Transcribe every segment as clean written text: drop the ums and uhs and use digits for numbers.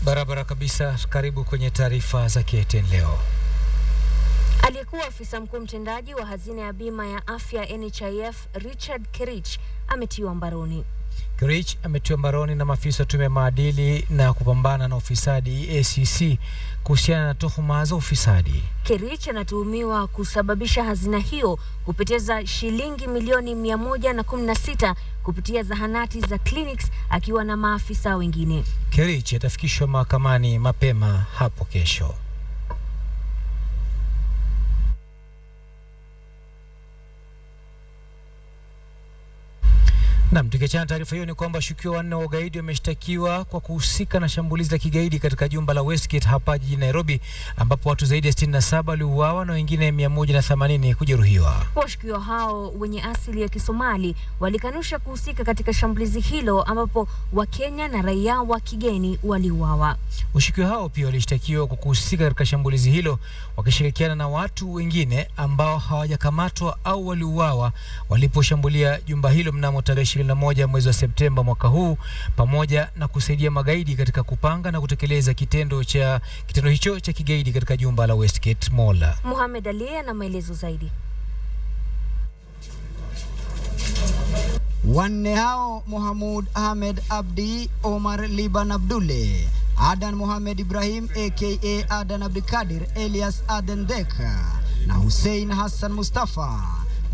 Barabara kabisa, karibu kwenye taarifa za KTN Leo. Aliyekuwa afisa mkuu mtendaji wa hazina ya bima ya afya NHIF Richard Kerich ametiwa mbaroni. Kerich ametiwa mbaroni na maafisa wa tume ya maadili na kupambana na ufisadi ACC kuhusiana na tuhuma za ufisadi. Kerich anatuhumiwa kusababisha hazina hiyo kupoteza shilingi milioni 116 kupitia zahanati za clinics akiwa na maafisa wengine. Kerich atafikishwa mahakamani mapema hapo kesho. Naam, tukiachana taarifa hiyo ni kwamba washukiwa 4 wa ugaidi wameshtakiwa kwa kuhusika na shambulizi la kigaidi katika jumba la Westgate hapa jijini Nairobi, ambapo watu zaidi ya 67 waliuawa na wengine 180 kujeruhiwa. Washukiwa hao wenye asili ya Kisomali walikanusha kuhusika katika shambulizi hilo, ambapo Wakenya na raia wa kigeni waliuawa. Washukiwa hao pia walishtakiwa kwa kuhusika katika shambulizi hilo wakishirikiana na watu wengine ambao hawajakamatwa au waliuawa waliposhambulia jumba hilo mnamo tarehe 21 mwezi wa Septemba mwaka huu, pamoja na kusaidia magaidi katika kupanga na kutekeleza kitendo hicho cha kigaidi katika jumba la Westgate Mall. Mohamed Ali ana maelezo zaidi. Wanne hao Mohamud Ahmed Abdi, Omar Liban Abdulle, Adan Mohamed Ibrahim aka Adan Abdikadir Elias Aden Deka na Hussein Hassan Mustafa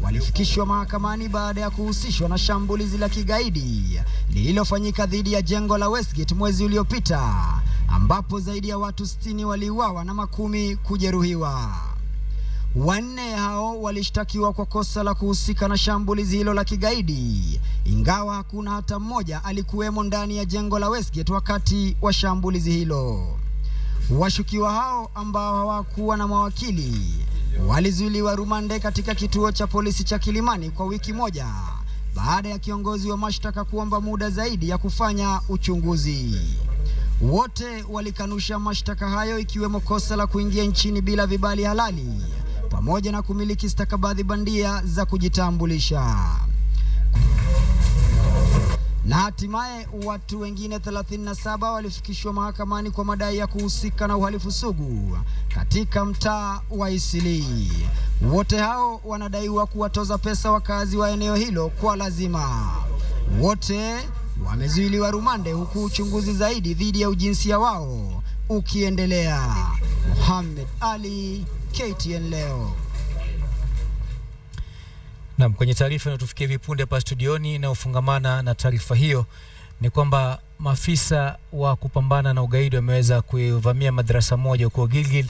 walifikishwa mahakamani baada ya kuhusishwa na shambulizi la kigaidi lililofanyika dhidi ya jengo la Westgate mwezi uliopita, ambapo zaidi ya watu 60 waliuawa na makumi kujeruhiwa. Wanne hao walishtakiwa kwa kosa la kuhusika na shambulizi hilo la kigaidi, ingawa hakuna hata mmoja alikuwemo ndani ya jengo la Westgate wakati wa shambulizi hilo. Washukiwa hao ambao hawakuwa na mawakili walizuiliwa rumande katika kituo cha polisi cha Kilimani kwa wiki moja baada ya kiongozi wa mashtaka kuomba muda zaidi ya kufanya uchunguzi. Wote walikanusha mashtaka hayo, ikiwemo kosa la kuingia nchini bila vibali halali pamoja na kumiliki stakabadhi bandia za kujitambulisha. Na hatimaye watu wengine 37 walifikishwa mahakamani kwa madai ya kuhusika na uhalifu sugu katika mtaa wa Isili. Wote hao wanadaiwa kuwatoza pesa wakazi wa eneo hilo kwa lazima. Wote wamezuiliwa rumande, huku uchunguzi zaidi dhidi ya ujinsia wao ukiendelea. Mohamed Ali, KTN Leo. Naam, kwenye taarifa inayotufikia hivi punde hapa studioni na ufungamana na taarifa hiyo ni kwamba maafisa wa kupambana na ugaidi wameweza kuvamia madrasa moja huko Gilgil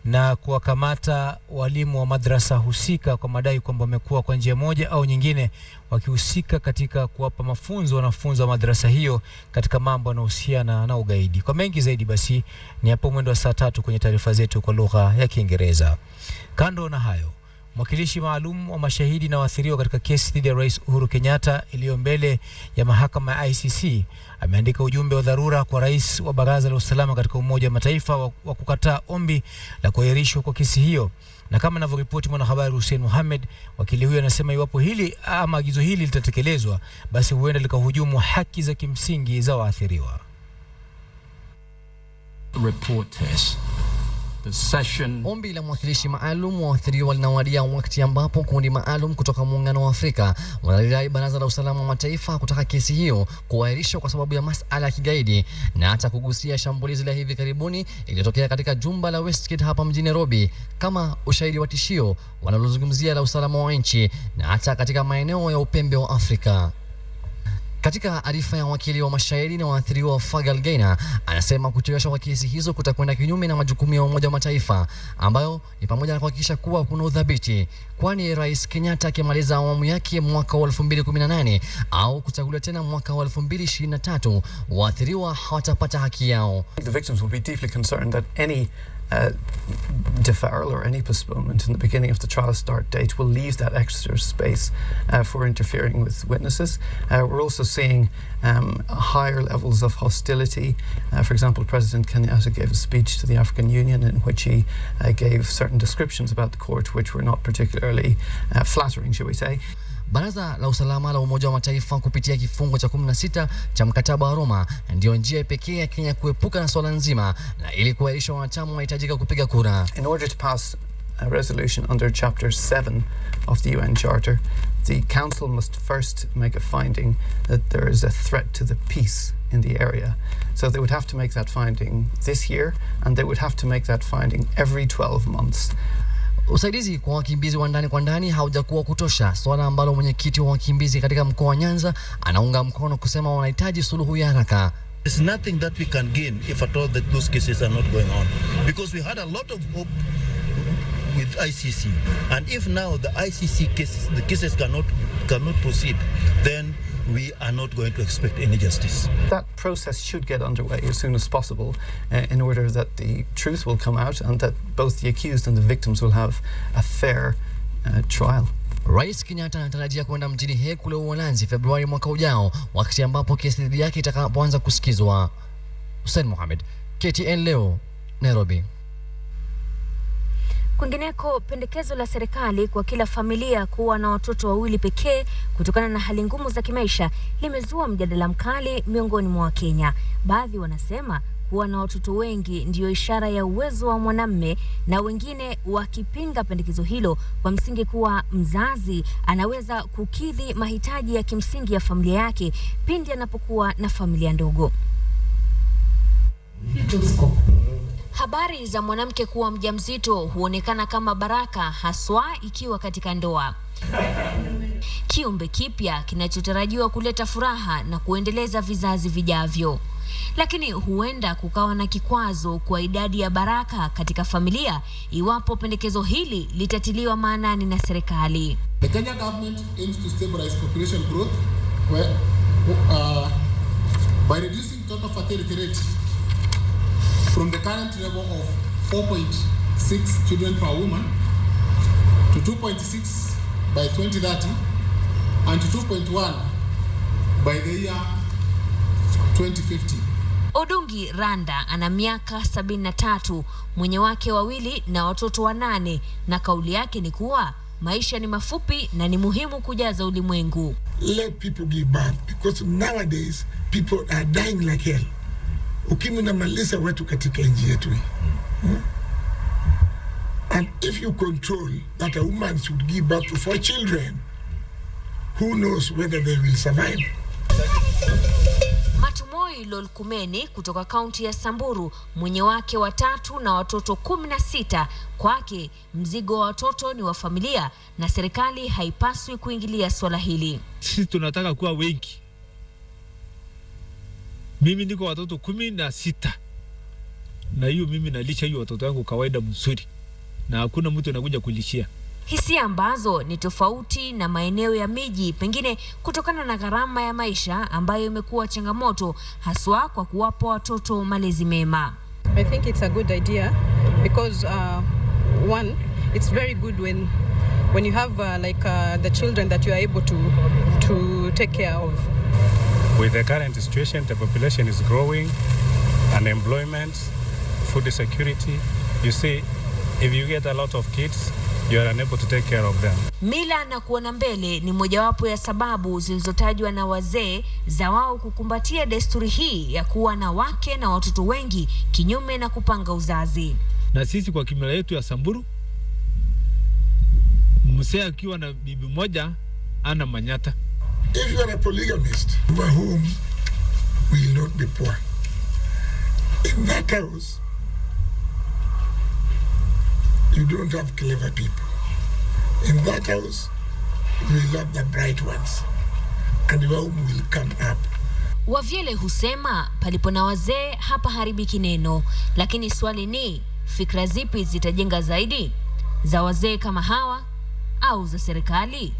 na kuwakamata walimu wa madrasa husika kwa madai kwamba wamekuwa kwa njia moja au nyingine wakihusika katika kuwapa mafunzo wanafunzi wa madrasa hiyo katika mambo yanayohusiana na ugaidi. Kwa mengi zaidi basi ni hapo mwendo wa saa 3 kwenye taarifa zetu kwa lugha ya Kiingereza. Kando na hayo, mwakilishi maalum wa mashahidi na waathiriwa katika kesi dhidi ya Rais Uhuru Kenyatta iliyo mbele ya mahakama ya ICC ameandika ujumbe wa dharura kwa rais wa Baraza la Usalama katika Umoja wa Mataifa wa kukataa ombi la kuahirishwa kwa kesi hiyo. Na kama anavyoripoti mwanahabari Hussein Mohamed, wakili huyo anasema iwapo hili ama agizo hili litatekelezwa, basi huenda likahujumu haki za kimsingi za waathiriwa. Ombi la mwakilishi maalum wa waathiriwa linawadia wakati ambapo kundi maalum kutoka Muungano wa Afrika wanadai Baraza la Usalama wa Mataifa kutaka kesi hiyo kuahirishwa kwa sababu ya masuala ya kigaidi, na hata kugusia shambulizi la hivi karibuni iliyotokea katika jumba la Westgate hapa mjini Nairobi kama ushahidi wa tishio wanalozungumzia la usalama wa nchi na hata katika maeneo ya upembe wa Afrika. Katika arifa ya wakili wa mashahidi na waathiriwa Fagal Gaina, anasema kucheleweshwa kwa kesi hizo kutakwenda kinyume na majukumu ya Umoja wa Mataifa ambayo ni pamoja na kuhakikisha kuwa kuna udhabiti, kwani Rais Kenyatta akimaliza awamu yake mwaka wa 2018 au kuchaguliwa tena mwaka wa 2023, waathiriwa hawatapata haki yao. The victims will be deeply concerned that any deferral or any postponement in the beginning of the trial start date will leave that extra space for interfering with witnesses. We're also seeing higher levels of hostility. For example, President Kenyatta gave a speech to the African Union in which he gave certain descriptions about the court which were not particularly flattering, shall we say. Baraza la Usalama la Umoja wa Mataifa kupitia kifungu cha 16 cha mkataba wa Roma ndio njia pekee ya Kenya kuepuka na swala nzima, na ili kuahirisha wanachama wahitajika kupiga kura. In order to pass a resolution under Chapter 7 of the UN Charter, the Council must first make a finding that there is a threat to the peace in the area. So they would have to make that finding this year, and they would have to make that finding every 12 months. Usaidizi kwa wakimbizi wa ndani kwa ndani haujakuwa kutosha, swala ambalo mwenyekiti wa wakimbizi katika mkoa wa Nyanza anaunga mkono kusema wanahitaji suluhu ya haraka. There's nothing that we can gain if at all that those cases are not going on, because we had a lot of hope with ICC, and if now the ICC cases, the cases cannot proceed, then we are not going to expect any justice. That process should get underway as soon as possible in order that the truth will come out and that both the accused and the victims will have a fair trial. Rais Kenyatta anatarajia kwenda mjini Hague kule Uholanzi Februari mwaka ujao, wakati ambapo kesi dhidi yake itakapoanza kusikizwa. Hussein Mohamed, KTN Leo, Nairobi. Kwingineko, pendekezo la serikali kwa kila familia kuwa na watoto wawili pekee kutokana na hali ngumu za kimaisha limezua mjadala mkali miongoni mwa Wakenya. Baadhi wanasema kuwa na watoto wengi ndiyo ishara ya uwezo wa mwanamume, na wengine wakipinga pendekezo hilo kwa msingi kuwa mzazi anaweza kukidhi mahitaji ya kimsingi ya familia yake pindi anapokuwa na familia ndogo. Habari za mwanamke kuwa mjamzito huonekana kama baraka, haswa ikiwa katika ndoa. Kiumbe kipya kinachotarajiwa kuleta furaha na kuendeleza vizazi vijavyo. Lakini huenda kukawa na kikwazo kwa idadi ya baraka katika familia iwapo pendekezo hili litatiliwa maanani na serikali. The Kenya government aims to stabilize population growth by reducing total fertility rate from the current level of 4.6 children per woman to 2.6 by 2030 and to 2.1 by the year 2050. Odungi Randa ana miaka 73, mwenye wake wawili na watoto 8, na kauli yake ni kuwa maisha ni mafupi na ni muhimu kujaza ulimwengu. Let people give birth because nowadays people are dying like hell. Ukimwi na malisa wetu katika nchi yetu hii. And if you control that a woman should give birth to 4 children, who knows whether they will survive? Matumoi Lolkumeni kutoka kaunti ya Samburu, mwenye wake 3 na watoto 16, kwake mzigo wa watoto ni wa familia na serikali haipaswi kuingilia swala hili. Sisi tunataka kuwa wengi. Mimi niko watoto 16. Na hiyo mimi nalisha hiyo watoto wangu kawaida mzuri. Na hakuna mtu anakuja kulishia. Hisia ambazo ni tofauti na maeneo ya miji, pengine kutokana na gharama ya maisha ambayo imekuwa changamoto haswa kwa kuwapa watoto malezi mema. I think it's a good idea because one, it's very good when you have the children that you are able to take care of. With the current situation, the population is growing, unemployment, food security. You see, if you get a lot of kids, you are unable to take care of them. Mila na kuona mbele ni mojawapo ya sababu zilizotajwa na wazee za wao kukumbatia desturi hii ya kuwa na wake na watoto wengi kinyume na kupanga uzazi. Na sisi kwa kimila yetu ya Samburu, mzee akiwa na bibi moja ana manyata. If you are a polygamist, your home will not be poor. In that house, you don't have clever people. In that house, we love the bright ones, and your home will come up. Wavyele husema palipo na wazee hapa haribiki neno, lakini swali ni fikra zipi zitajenga zaidi, za wazee kama hawa au za serikali?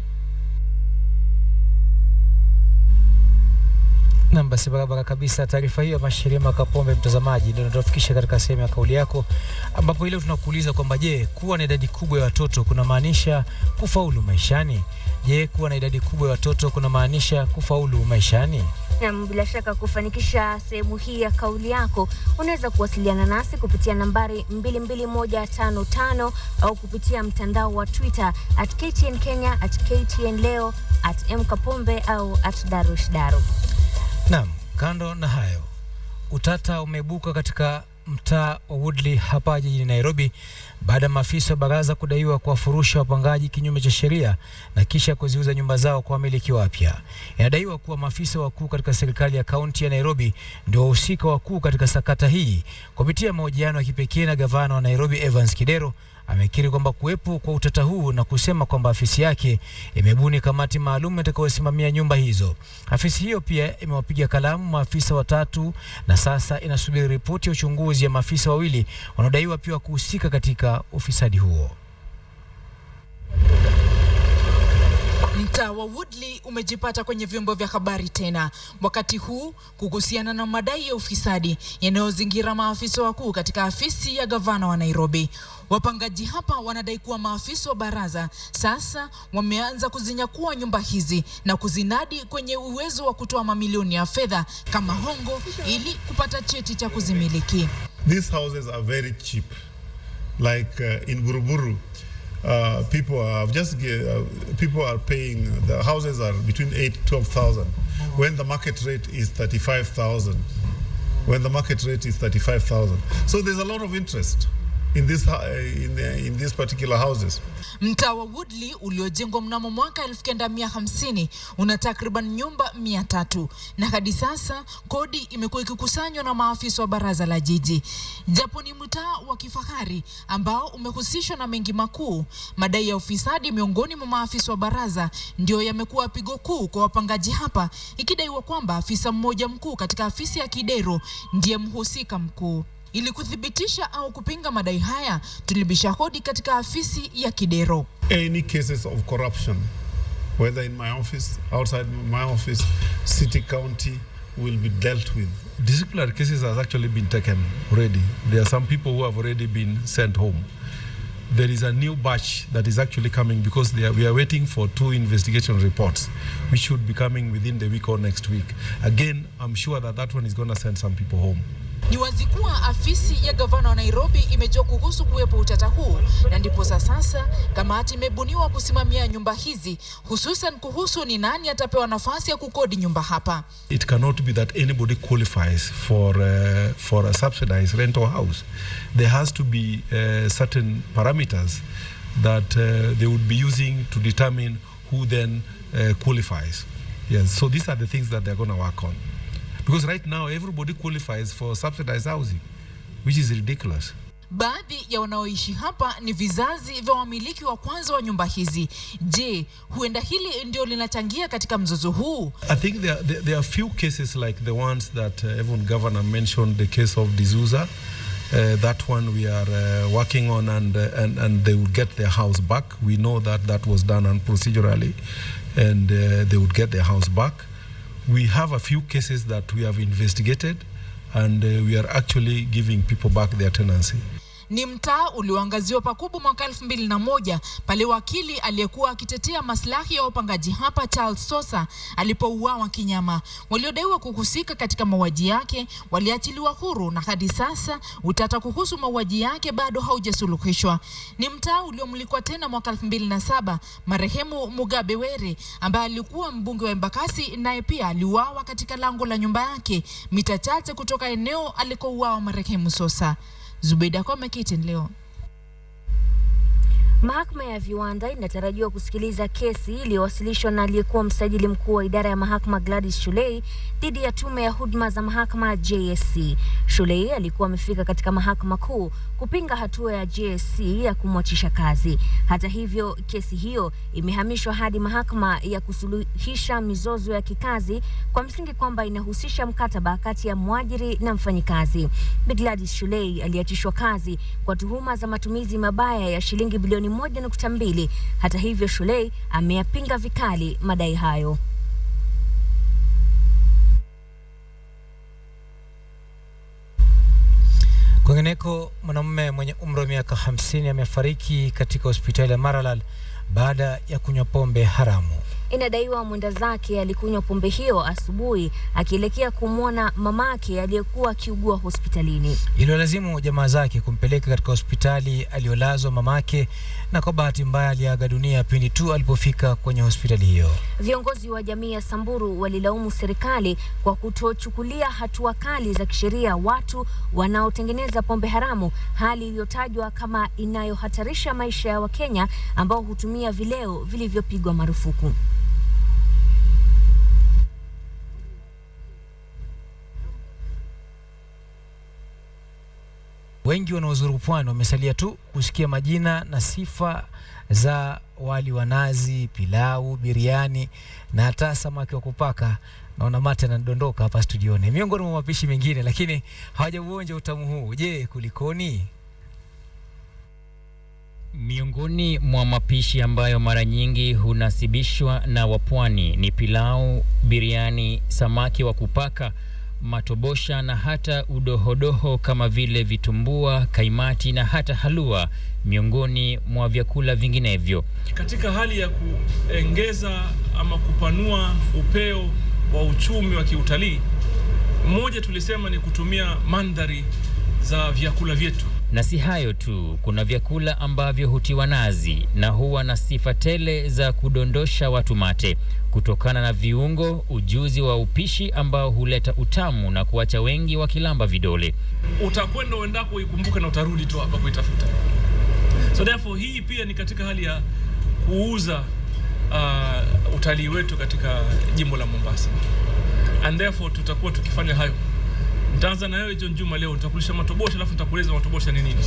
Na basi barabara kabisa, taarifa hiyo Mashirima Kapombe mtazamaji ndio tunatufikisha katika sehemu ya kauli yako, ambapo ile tunakuuliza kwamba je, kuwa na idadi kubwa ya watoto kuna maanisha kufaulu maishani? Je, kuwa na idadi kubwa ya watoto kuna maanisha kufaulu maishani? Na bila shaka kufanikisha sehemu hii ya kauli yako, unaweza kuwasiliana nasi kupitia nambari 22155 au kupitia mtandao wa Twitter @KTN Kenya, @KTN Leo, @mkapombe au @darushdaru. Naam, kando na hayo, utata umeibuka katika mtaa wa Woodley hapa jijini Nairobi baada ya maafisa wa baraza kudaiwa kuwafurusha wapangaji kinyume cha sheria na kisha kuziuza nyumba zao kwa wamiliki wapya. Inadaiwa kuwa maafisa wakuu katika serikali ya kaunti ya Nairobi ndio wahusika wakuu katika sakata hii. Kupitia mahojiano ya kipekee na gavana wa Nairobi Evans Kidero, amekiri kwamba kuwepo kwa utata huu na kusema kwamba afisi yake imebuni kamati maalum itakayosimamia nyumba hizo. Afisi hiyo pia imewapiga kalamu maafisa watatu na sasa inasubiri ripoti ya uchunguzi ya maafisa wawili wanaodaiwa pia kuhusika katika ufisadi huo. Mtaa wa Woodley umejipata kwenye vyombo vya habari tena, wakati huu kuhusiana na madai ya ufisadi yanayozingira maafisa wakuu katika afisi ya gavana wa Nairobi. Wapangaji hapa wanadai kuwa maafisa wa baraza sasa wameanza kuzinyakua nyumba hizi na kuzinadi kwenye uwezo wa kutoa mamilioni ya fedha kama hongo ili kupata cheti cha kuzimiliki. These houses are very cheap. Like in Buruburu, people are paying, the houses are between 8 to 12,000 when the market rate is 35,000. So there's a lot of interest in these particular houses. Mtaa wa Woodley uliojengwa mnamo mwaka 1950 una takriban nyumba 300 na hadi sasa kodi imekuwa ikikusanywa na maafisa wa baraza la jiji. Japo ni mtaa wa kifahari ambao umehusishwa na mengi makuu, madai ya ufisadi miongoni mwa maafisa wa baraza ndio yamekuwa pigo kuu kwa wapangaji hapa, ikidaiwa kwamba afisa mmoja mkuu katika afisi ya Kidero ndiye mhusika mkuu. Ili kuthibitisha au kupinga madai haya, tulibisha hodi katika afisi ya Kidero. Any cases of corruption, whether in my office, outside my office, city, county, will be dealt with. Disciplinary cases has actually been taken already. There are some people who have already been sent home. There is a new batch that is actually coming because we are waiting for 2 investigation reports, which should be coming within the week or next week. Again, I'm sure that one is going to send some people home. Ni wazi kuwa afisi ya gavana wa Nairobi imejua kuhusu kuwepo utata huu, na ndipo sasa kamati imebuniwa kusimamia nyumba hizi, hususan kuhusu ni nani atapewa nafasi ya kukodi nyumba hapa. It cannot be that anybody qualifies for a subsidized rental house. There has to be certain parameters that they would be using to determine who then qualifies. Yes, so these are the things that they're going to work on. Because right now everybody qualifies for subsidized housing, which is ridiculous. Baadhi ya wanaoishi hapa ni vizazi vya wamiliki wa kwanza wa nyumba hizi. Je, huenda hili ndio linachangia katika mzozo huu? I think there are few cases like the ones that even governor mentioned, the case of D'Souza. That one we are working on and they will get their house back. We know that was done procedurally and they would get their house back. We have a few cases that we have investigated and we are actually giving people back their tenancy. Ni mtaa ulioangaziwa pakubwa mwaka 2001 pale wakili aliyekuwa akitetea maslahi ya wapangaji hapa Charles Sosa alipouawa kinyama. Waliodaiwa kuhusika katika mauaji yake waliachiliwa huru na hadi sasa utata kuhusu mauaji yake bado haujasuluhishwa. Ni mtaa uliomulikwa tena mwaka 2007. Marehemu Mugabe Were ambaye alikuwa mbunge wa Embakasi naye pia aliuawa katika lango la nyumba yake mita chache kutoka eneo alikouawa marehemu Sosa. Zubeda kwa KTN Leo. Mahakama ya viwanda inatarajiwa kusikiliza kesi iliyowasilishwa na aliyekuwa msajili mkuu wa idara ya mahakama Gladys Shulei dhidi ya tume ya huduma za mahakama JSC. Shulei alikuwa amefika katika mahakama kuu kupinga hatua ya JSC ya kumwachisha kazi. Hata hivyo, kesi hiyo imehamishwa hadi mahakama ya kusuluhisha mizozo ya kikazi kwa msingi kwamba inahusisha mkataba kati ya mwajiri na mfanyikazi. Gladys Shulei aliachishwa kazi kwa tuhuma za matumizi mabaya ya shilingi bilioni 1.2. Hata hivyo, Shulei ameyapinga vikali madai hayo. Kwingineko, mwanamume mwenye umri wa miaka 50 amefariki katika hospitali ya Maralal baada ya kunywa pombe haramu. Inadaiwa mwenda zake alikunywa pombe hiyo asubuhi akielekea kumwona mamake aliyekuwa akiugua hospitalini. Iliyolazimu jamaa zake kumpeleka katika hospitali aliyolazwa mamake, na kwa bahati mbaya aliaga dunia pindi tu alipofika kwenye hospitali hiyo. Viongozi wa jamii ya Samburu walilaumu serikali kwa kutochukulia hatua kali za kisheria watu wanaotengeneza pombe haramu, hali iliyotajwa kama inayohatarisha maisha ya Wakenya ambao hutumia vileo vilivyopigwa marufuku. Wengi wanaozuru pwani wamesalia tu kusikia majina na sifa za wali wa nazi, pilau, biriani na hata samaki wa kupaka. Naona mate anadondoka hapa studioni, miongoni mwa mapishi mengine, lakini hawajauonja utamu huu. Je, kulikoni? Miongoni mwa mapishi ambayo mara nyingi hunasibishwa na wapwani ni pilau, biriani, samaki wa kupaka, matobosha na hata udohodoho kama vile vitumbua, kaimati na hata halua, miongoni mwa vyakula vinginevyo. Katika hali ya kuongeza ama kupanua upeo wa uchumi wa kiutalii, mmoja tulisema ni kutumia mandhari za vyakula vyetu. Na si hayo tu, kuna vyakula ambavyo hutiwa nazi na huwa na sifa tele za kudondosha watu mate kutokana na viungo, ujuzi wa upishi ambao huleta utamu na kuacha wengi wakilamba vidole. Utakwenda uendako uikumbuke na utarudi tu hapa kuitafuta. So therefore hii pia ni katika hali ya kuuza utalii wetu katika jimbo la Mombasa. And therefore tutakuwa tukifanya hayo. Nitaanza na wewe John Juma leo, nitakulisha matobosha alafu nitakueleza matobosha ni nini.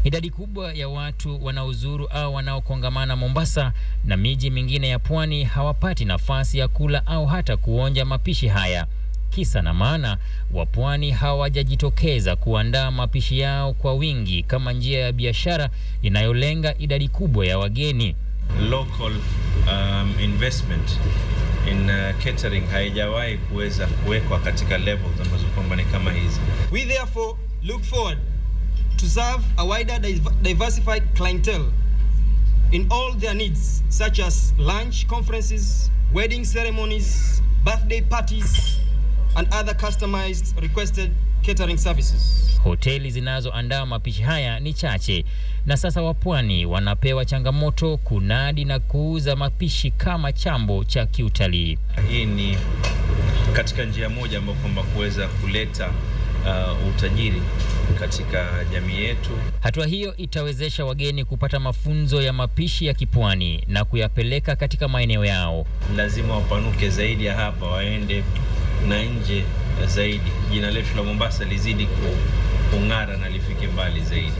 Idadi kubwa ya watu wanaozuru au wanaokongamana Mombasa na miji mingine ya pwani hawapati nafasi ya kula au hata kuonja mapishi haya. Kisa na maana, wapwani hawajajitokeza kuandaa mapishi yao kwa wingi kama njia ya biashara inayolenga idadi kubwa ya wageni. Local investment in catering haijawahi kuweza kuwekwa katika levels ambazo kwamba ni kama hizi. We therefore look forward to serve a wider diversified clientele in all their needs, such as lunch, conferences, wedding ceremonies, birthday parties and other customized requested catering services. Hoteli zinazoandaa mapishi haya ni chache, na sasa wapwani wanapewa changamoto kunadi na kuuza mapishi kama chambo cha kiutalii. Hii ni katika njia moja ambayo kwamba kuweza kuleta utajiri katika jamii yetu. Hatua hiyo itawezesha wageni kupata mafunzo ya mapishi ya kipwani na kuyapeleka katika maeneo yao. Lazima wapanuke zaidi ya hapa, waende na nje zaidi. Jina letu la Mombasa lizidi kung'ara na lifike mbali zaidi.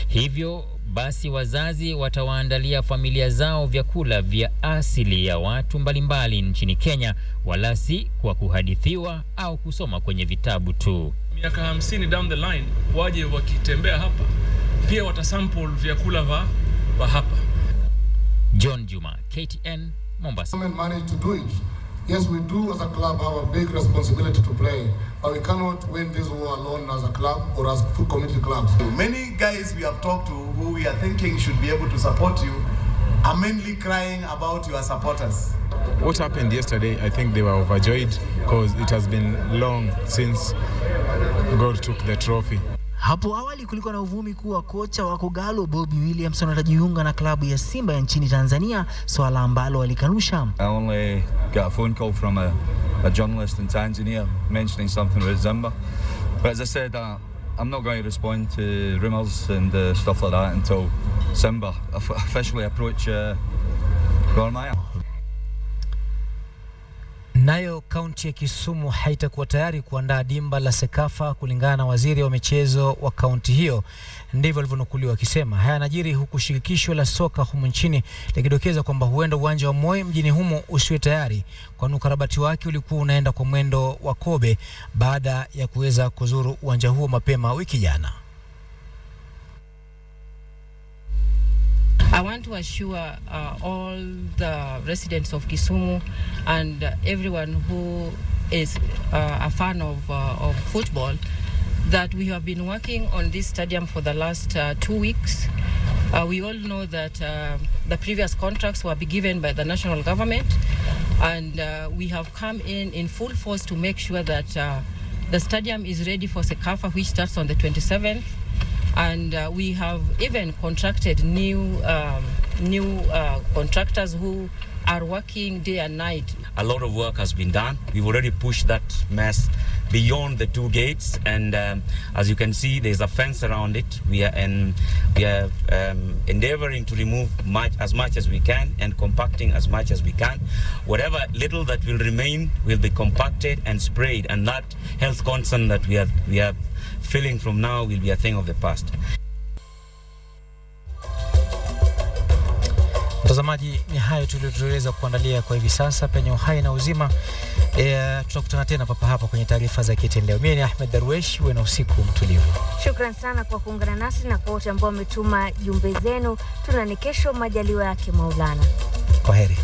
Hivyo basi wazazi watawaandalia familia zao vyakula vya asili ya watu mbalimbali nchini Kenya, wala si kwa kuhadithiwa au kusoma kwenye vitabu tu. Miaka 50 down the line, waje wakitembea hapa pia watasample vyakula vya hapa. John Juma, KTN, Mombasa. Yes, we do as a club have a big responsibility to play, but we cannot win this war alone as a club or as full community clubs. Many guys we have talked to who we are thinking should be able to support you are mainly crying about your supporters. What happened yesterday, I think they were overjoyed because it has been long since God took the trophy. Hapo awali kulikuwa na uvumi kuwa kocha wa Kogalo Bobby Williamson atajiunga na klabu ya Simba ya nchini Tanzania, swala ambalo alikanusha. I only got a phone call from a journalist in Tanzania mentioning something about Simba. But as I said, I'm not going to respond to rumours and stuff like that until Simba officially approach Gor Mahia. Nayo kaunti ya Kisumu haitakuwa tayari kuandaa dimba la Sekafa kulingana na waziri wa michezo wa kaunti hiyo. Ndivyo alivyonukuliwa akisema. Haya yanajiri huku shirikisho la soka humu nchini likidokeza kwamba huenda uwanja wa Moi mjini humo usiwe tayari, kwani ukarabati wake ulikuwa unaenda kwa mwendo wa kobe baada ya kuweza kuzuru uwanja huo mapema wiki jana. I want to assure all the residents of Kisumu and everyone who is a fan of football that we have been working on this stadium for the last 2 weeks. We all know that the previous contracts were given by the national government, and we have come in full force to make sure that the stadium is ready for Sekafa, which starts on the 27th. And we have even contracted new contractors who are working day and night. A lot of work has been done. We've already pushed that mess beyond the 2 gates, and as you can see, there's a fence around it. We are endeavoring to remove as much as we can and compacting as much as we can. Whatever little that will remain will be compacted and sprayed, and that health concern that we are feeling from now will be a thing of the past. Mtazamaji, ni hayo tulioweza kuandalia kwa hivi sasa penye uhai na uzima. Tutakutana tena papa hapa kwenye taarifa za KTN Leo. Mimi ni Ahmed Darwesh, uwe na usiku mtulivu. Shukran sana kwa kuungana nasi na kwa wote ambao wametuma jumbe zenu. Tunani kesho majaliwa yake Maulana. Kwaheri.